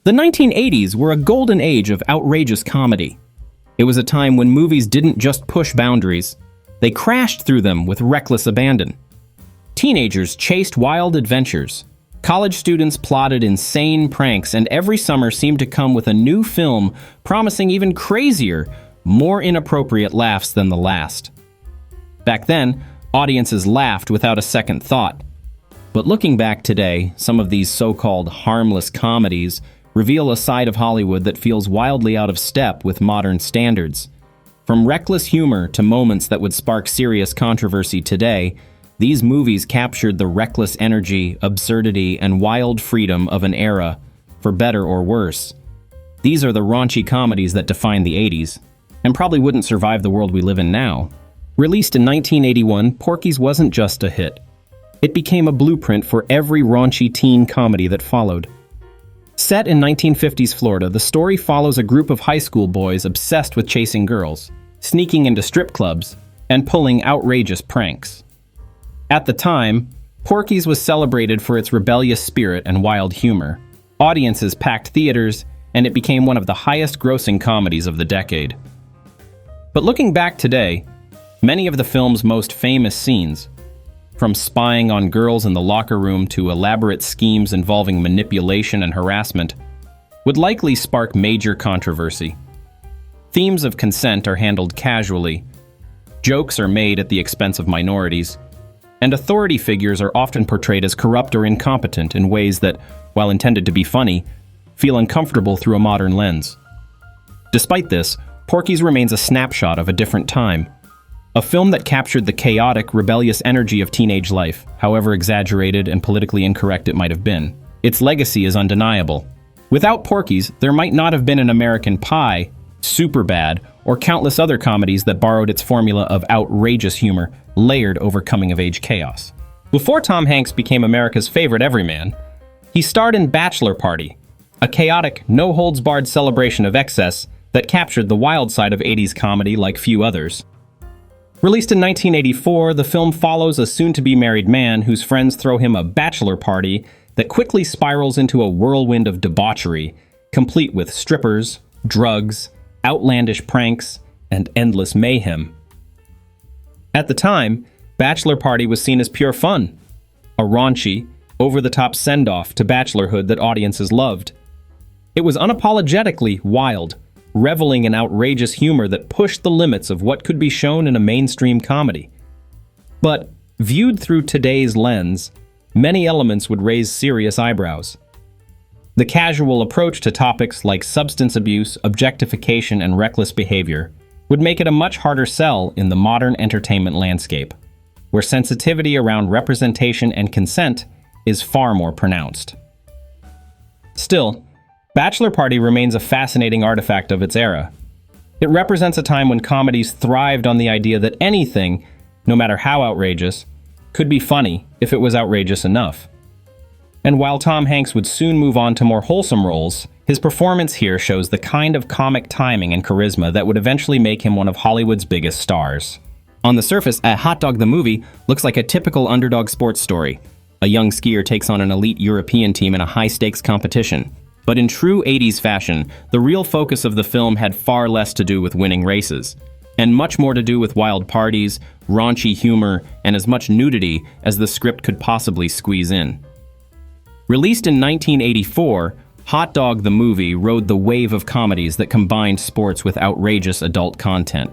The 1980s were a golden age of outrageous comedy. It was a time when movies didn't just push boundaries, they crashed through them with reckless abandon. Teenagers chased wild adventures, college students plotted insane pranks, and every summer seemed to come with a new film promising even crazier, more inappropriate laughs than the last. Back then, audiences laughed without a second thought. But looking back today, some of these so-called harmless comedies reveal a side of Hollywood that feels wildly out of step with modern standards. From reckless humor to moments that would spark serious controversy today, these movies captured the reckless energy, absurdity, and wild freedom of an era, for better or worse. These are the raunchy comedies that define the 80s, and probably wouldn't survive the world we live in now. Released in 1981, Porky's wasn't just a hit. It became a blueprint for every raunchy teen comedy that followed. Set in 1950s Florida, the story follows a group of high school boys obsessed with chasing girls, sneaking into strip clubs, and pulling outrageous pranks. At the time, Porky's was celebrated for its rebellious spirit and wild humor. Audiences packed theaters, and it became one of the highest-grossing comedies of the decade. But looking back today, many of the film's most famous scenes, from spying on girls in the locker room to elaborate schemes involving manipulation and harassment, would likely spark major controversy. Themes of consent are handled casually, jokes are made at the expense of minorities, and authority figures are often portrayed as corrupt or incompetent in ways that, while intended to be funny, feel uncomfortable through a modern lens. Despite this, Porky's remains a snapshot of a different time. A film that captured the chaotic, rebellious energy of teenage life, however exaggerated and politically incorrect it might have been. Its legacy is undeniable. Without Porky's, there might not have been an American Pie, Superbad, or countless other comedies that borrowed its formula of outrageous humor, layered over coming-of-age chaos. Before Tom Hanks became America's favorite everyman, he starred in Bachelor Party, a chaotic, no-holds-barred celebration of excess that captured the wild side of 80s comedy like few others. Released in 1984, the film follows a soon-to-be married man whose friends throw him a bachelor party that quickly spirals into a whirlwind of debauchery, complete with strippers, drugs, outlandish pranks, and endless mayhem. At the time, Bachelor Party was seen as pure fun, a raunchy, over-the-top send-off to bachelorhood that audiences loved. It was unapologetically wild, reveling in outrageous humor that pushed the limits of what could be shown in a mainstream comedy. But, viewed through today's lens, many elements would raise serious eyebrows. The casual approach to topics like substance abuse, objectification, and reckless behavior would make it a much harder sell in the modern entertainment landscape, where sensitivity around representation and consent is far more pronounced. Still, Bachelor Party remains a fascinating artifact of its era. It represents a time when comedies thrived on the idea that anything, no matter how outrageous, could be funny if it was outrageous enough. And while Tom Hanks would soon move on to more wholesome roles, his performance here shows the kind of comic timing and charisma that would eventually make him one of Hollywood's biggest stars. On the surface, A Hot Dog the Movie looks like a typical underdog sports story. A young skier takes on an elite European team in a high-stakes competition. But in true 80s fashion, the real focus of the film had far less to do with winning races, and much more to do with wild parties, raunchy humor, and as much nudity as the script could possibly squeeze in. Released in 1984, Hot Dog the Movie rode the wave of comedies that combined sports with outrageous adult content.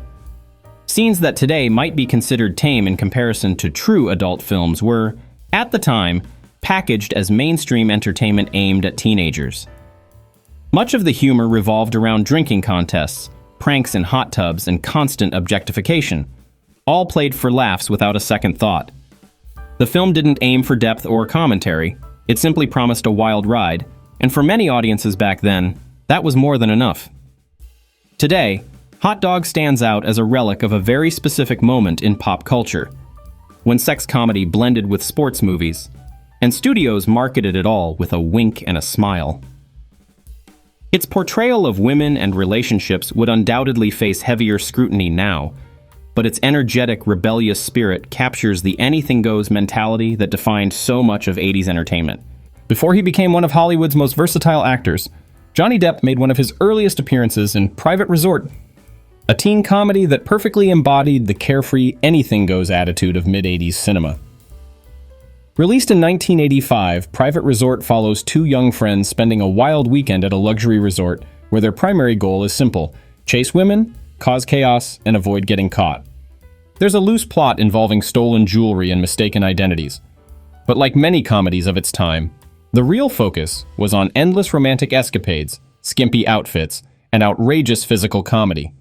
Scenes that today might be considered tame in comparison to true adult films were, at the time, packaged as mainstream entertainment aimed at teenagers. Much of the humor revolved around drinking contests, pranks in hot tubs, and constant objectification, all played for laughs without a second thought. The film didn't aim for depth or commentary, it simply promised a wild ride, and for many audiences back then, that was more than enough. Today, Hot Dog stands out as a relic of a very specific moment in pop culture, when sex comedy blended with sports movies, and studios marketed it all with a wink and a smile. Its portrayal of women and relationships would undoubtedly face heavier scrutiny now, but its energetic, rebellious spirit captures the anything-goes mentality that defined so much of 80s entertainment. Before he became one of Hollywood's most versatile actors, Johnny Depp made one of his earliest appearances in Private Resort, a teen comedy that perfectly embodied the carefree, anything-goes attitude of mid-80s cinema. Released in 1985, Private Resort follows two young friends spending a wild weekend at a luxury resort where their primary goal is simple: chase women, cause chaos, and avoid getting caught. There's a loose plot involving stolen jewelry and mistaken identities. But like many comedies of its time, the real focus was on endless romantic escapades, skimpy outfits, and outrageous physical comedy.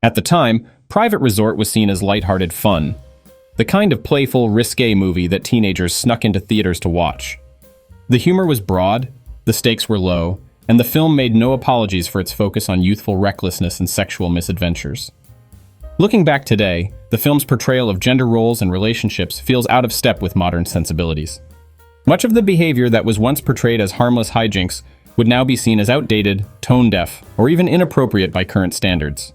At the time, Private Resort was seen as lighthearted fun, the kind of playful, risque movie that teenagers snuck into theaters to watch. The humor was broad, the stakes were low, and the film made no apologies for its focus on youthful recklessness and sexual misadventures. Looking back today, the film's portrayal of gender roles and relationships feels out of step with modern sensibilities. Much of the behavior that was once portrayed as harmless hijinks would now be seen as outdated, tone-deaf, or even inappropriate by current standards.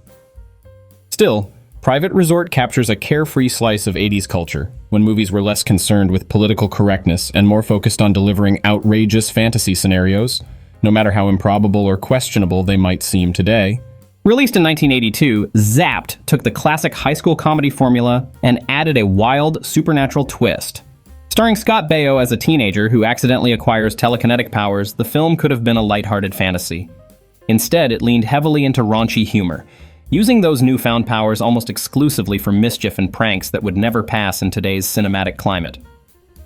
Still, Private Resort captures a carefree slice of 80s culture, when movies were less concerned with political correctness and more focused on delivering outrageous fantasy scenarios, no matter how improbable or questionable they might seem today. Released in 1982, Zapped took the classic high school comedy formula and added a wild, supernatural twist. Starring Scott Baio as a teenager who accidentally acquires telekinetic powers, the film could have been a lighthearted fantasy. Instead, it leaned heavily into raunchy humor, using those newfound powers almost exclusively for mischief and pranks that would never pass in today's cinematic climate.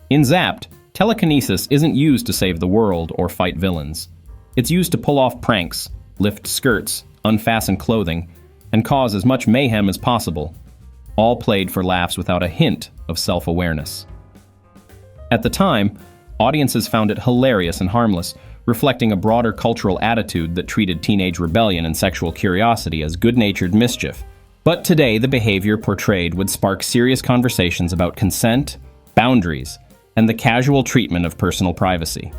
In Zapped, telekinesis isn't used to save the world or fight villains. It's used to pull off pranks, lift skirts, unfasten clothing, and cause as much mayhem as possible, all played for laughs without a hint of self-awareness. At the time, audiences found it hilarious and harmless, reflecting a broader cultural attitude that treated teenage rebellion and sexual curiosity as good-natured mischief. But today, the behavior portrayed would spark serious conversations about consent, boundaries, and the casual treatment of personal privacy.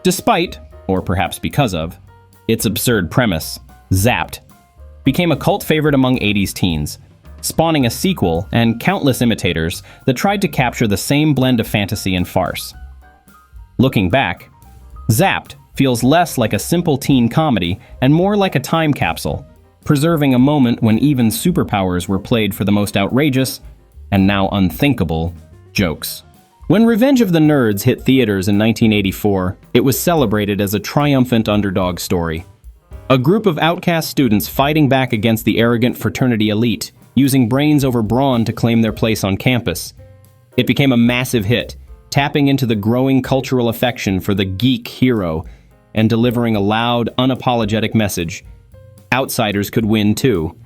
Despite, or perhaps because of, its absurd premise, Zapped became a cult favorite among 80s teens, spawning a sequel and countless imitators that tried to capture the same blend of fantasy and farce. Looking back, Zapped feels less like a simple teen comedy and more like a time capsule, preserving a moment when even superpowers were played for the most outrageous, and now unthinkable, jokes. When Revenge of the Nerds hit theaters in 1984, it was celebrated as a triumphant underdog story. A group of outcast students fighting back against the arrogant fraternity elite, using brains over brawn to claim their place on campus. It became a massive hit, tapping into the growing cultural affection for the geek hero and delivering a loud, unapologetic message. Outsiders could win too.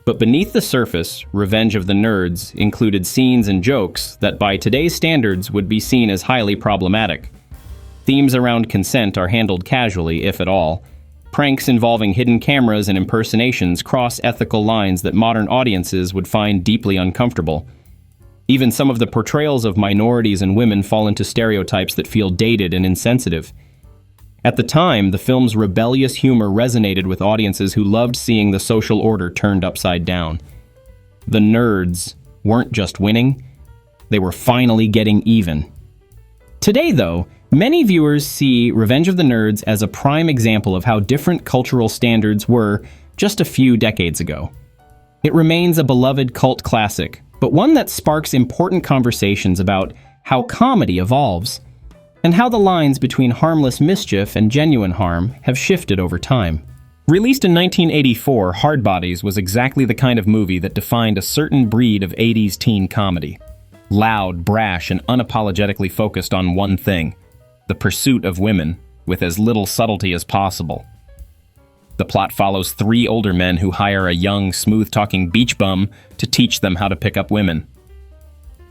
But beneath the surface, Revenge of the Nerds included scenes and jokes that by today's standards would be seen as highly problematic. Themes around consent are handled casually, if at all. Pranks involving hidden cameras and impersonations cross ethical lines that modern audiences would find deeply uncomfortable. Even some of the portrayals of minorities and women fall into stereotypes that feel dated and insensitive. At the time, the film's rebellious humor resonated with audiences who loved seeing the social order turned upside down. The nerds weren't just winning, they were finally getting even. Today, though, many viewers see Revenge of the Nerds as a prime example of how different cultural standards were just a few decades ago. It remains a beloved cult classic, but one that sparks important conversations about how comedy evolves, and how the lines between harmless mischief and genuine harm have shifted over time. Released in 1984, Hard Bodies was exactly the kind of movie that defined a certain breed of 80s teen comedy. Loud, brash, and unapologetically focused on one thing: the pursuit of women, with as little subtlety as possible. The plot follows three older men who hire a young, smooth-talking beach bum to teach them how to pick up women.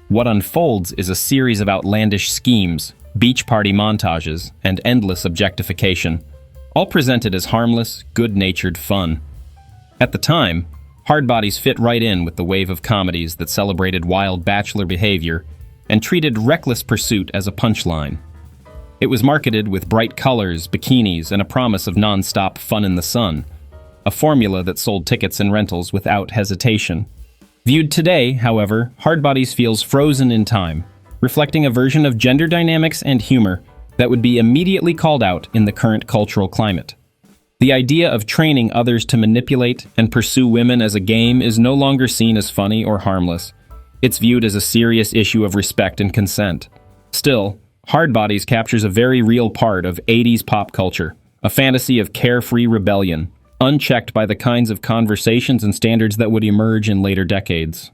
What unfolds is a series of outlandish schemes, beach party montages, and endless objectification, all presented as harmless, good-natured fun. At the time, Hard Bodies fit right in with the wave of comedies that celebrated wild bachelor behavior and treated reckless pursuit as a punchline. It was marketed with bright colors, bikinis, and a promise of non-stop fun in the sun, a formula that sold tickets and rentals without hesitation. Viewed today, however, Hard Bodies feels frozen in time, reflecting a version of gender dynamics and humor that would be immediately called out in the current cultural climate. The idea of training others to manipulate and pursue women as a game is no longer seen as funny or harmless. It's viewed as a serious issue of respect and consent. Still, Hard Bodies captures a very real part of 80s pop culture, a fantasy of carefree rebellion, unchecked by the kinds of conversations and standards that would emerge in later decades.